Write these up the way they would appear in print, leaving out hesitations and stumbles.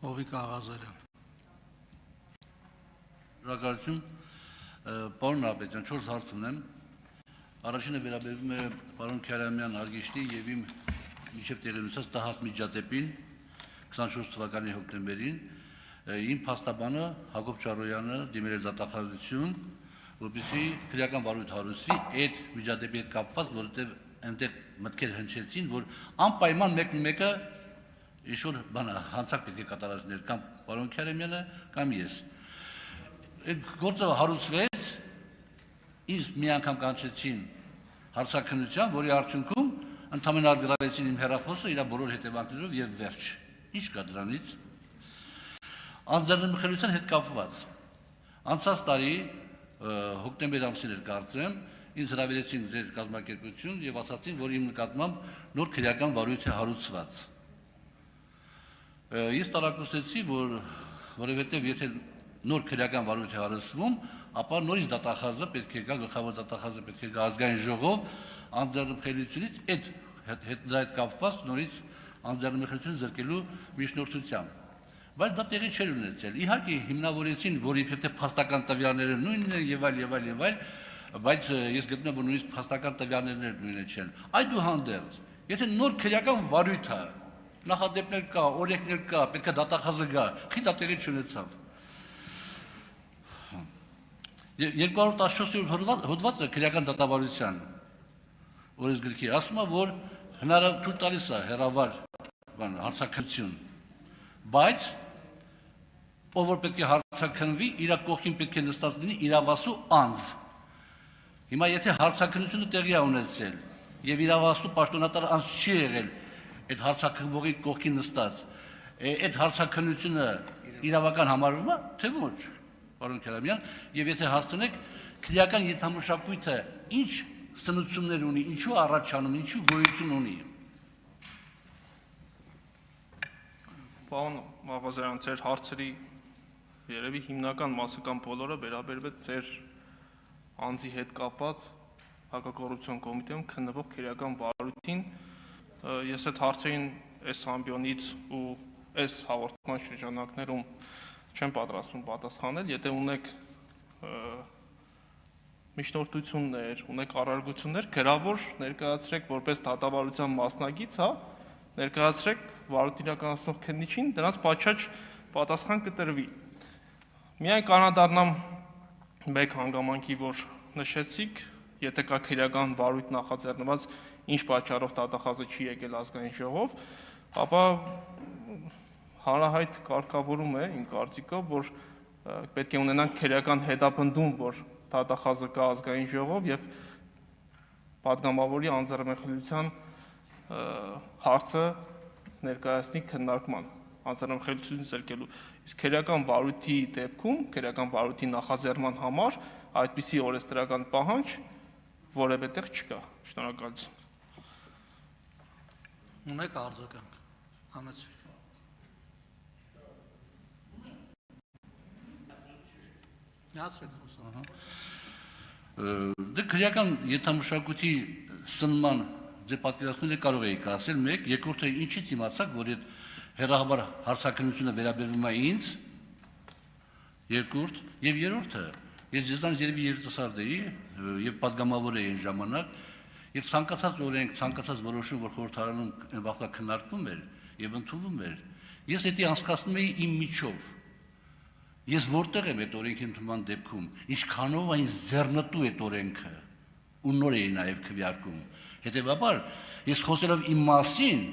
Հովիկ Աղազարյան։ Շնորհակալություն, պարոն Նահապետյան, 4 հարց ունեմ։ Առաջինը վերաբերում է պարոն Քյարամյան Արգիշտի եւ իմ միջև տեղեկացած տհաճ միջադեպին 24 թվականի հոկտեմբերին իմ փաստաբանը Հակոբ Չարոյանը դիմել էր դատախազություն, որպեսզի քրեական վարույթ հարուցվի այդ միջադեպի հետ կապված, որովհետեւ այնտեղ մտքեր հնչեցին, որ անպայման մեկը ինչ-որ բան հանցակ պետք է կատարածներ կամ պարոն Քյարամյանը կամ ես։ Այդ գործը հարուցվեց, ինձ մի անգամ կանչեցին հարցաքննության, որի արդյունքում ընդամենը արգրավեցին իմ հեռախոսը իր բոլոր հետևանքներով եւ վերջ։ Ինչ կա դրանից։ Անձեռնմխելիության հետ կապված։ Անցած տարի հոկտեմբեր ամսին էր կարծեմ, ինձ հրավիրեցին ձեր կազմակերպություն եւ ասացին, որ իմ նկատմամբ նոր քրեական վարույթ է հարուցված։ Ես տարակուսեցի, որովհետև եթե նոր քրեական վարույթ է հարուցվում, ապա նորից դատախազը պետք է գա, գլխավոր դատախազը պետք է գա ազգային ժողով անձեռնմխելիությունից այդ կապված նորից անձեռնմխելիություն զրկելու միջնորդությամբ։ Բայց դա տեղի չէր ունեցել։ Իհարկե հիմնավորեցին, որ իբրև թե փաստական տվյալները նույնն են եւ այլ, բայց ես գտնում եմ, որ նույնիսկ փաստական տվյալները նույնը չեն։ Այդուհանդերձ, եթե նոր քրեական վարույթ է, նախադեպներ կա, օրենքներ կա, պետք է դատախազը գա, խի դա տեղի չունեցավ։ 214-րդ հոդվածը քրեական դատավարության օրենսգրքի ասում է, որ հնարավոր տալիս է հեռավար հարցաքննություն, բայց ով որ պետք է հարցաքննվի, իր կողքին պետք է նստած լինի իրավասու անձ։ Հիմա եթե հարցաքննությունը տեղի է ունեցել եւ իրավասու պաշտոնատար անձ չի եղել այդ հարցաքննվողի կողքին նստած, այդ հարցաքննությունը իրավական համարվում է, թե ոչ, պարոն Քյարամյան, եւ եթե հասցնեք քրեական ենթամշակույթը ինչ սնուցումներ ունի, ինչու առաջանում, ինչու գոյություն ունի։ Պարոն Աղազարյան, ձեր հարցերի երևի հիմնական մասը կամ բոլորը վերաբերվեց ձեր անձի հետ կապված հակակոռուպցիոն կոմիտեում քննվող քրեական վարույթին։ Ես այդ հարցերին այս ամբիոնից ու այս հաղորդման շրջանակներում չեմ պատրաստվում պատասխանել, եթե ունեք միջնորդություններ, ունեք առարգություններ, գրավոր ներկայացրեք որպես դատավարության մասնագիծ, ներկայացրեք վարույթ իրականացնող քննիչին, դրանց պատշաճ պատասխան կտրվի։ Միայն կանադառնամ մեկ հանգամանքի, որ նշեցիք, եթե կա քրեական վարույթ նախաձեռնված, ինչ պատճառով դատախազը չի եկել ազգային ժողով, ապա հանրահայտ կարգավորում է իմ կարծիքով, որ պետք է ունենանք քրեական հետապնդում, որ դատախազը կա ազգային ժողով եւ պատգամավորի անձեռնմխելիության հարցը ներկայացնի քննարկման, անձեռնմխելիություն զրկելու։ Իսկ քրեական վարույթի դեպքում, քրեական վարույթի նախաձեռնման համար այդպիսի օրենսդրական պահանջ որևէ տեղ չկա։ Շնորհակալություն։ Ունեք արձագանք, համեցեք։ Դե քրեական ենթամշակույթի սնման ձեր պատկերացումները կարող էիք ասել, մեկ, երկրորդը ինչից իմացաք, որ այդ հեռահար հարցաքննությունը վերաբերվում է ինձ, երկրորդ, եւ երրորդը, ես ձեզանից երևի երիտասարդ էի եւ պատգամավոր էի այն ժամանակ, եւ ցանկացած օրենք, ցանկացած որոշում, որ խորհրդարանում վաղվա քննարկվում էր եւ ընդունվում էր, ես դա անցկացնում էի իմ միջով։ Ես որտեղ եմ այդ օրենքի ընդունման դեպքում, ինչքանով այն ձեռնտու այդ օրենքը ու նոր էի նաեւ քվեարկում։ Հետեւաբար ես խոսելով իմ մասին,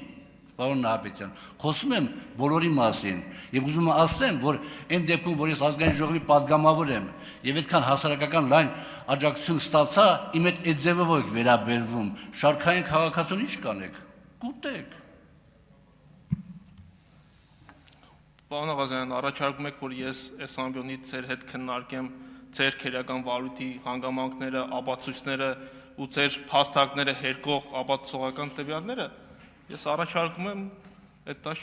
պարոն Նահապետյան, խոսում եմ բոլորի մասին եւ ուզում եմ ասեմ, որ այն դեպքում, որ ես ազգային ժողովի պատգամավոր եմ եւ այդքան հասարակական լայն աջակցություն ստացա, իմ այդ ձևով եք վերաբերվում, շարքային քաղաքացուն ինչ կանեք, կուտեք։ Պարոն Աղազարյան, առաջարկում եք, որ ես այս ամբիոնից ձեր հետ քննարկեմ ձեր քրեական վարույթի հանգամանքները, ապացույցները ու ձեր փաստարկները հերկող ապացուցողական տվյալները, ես առաջարկում եմ այդ տաշ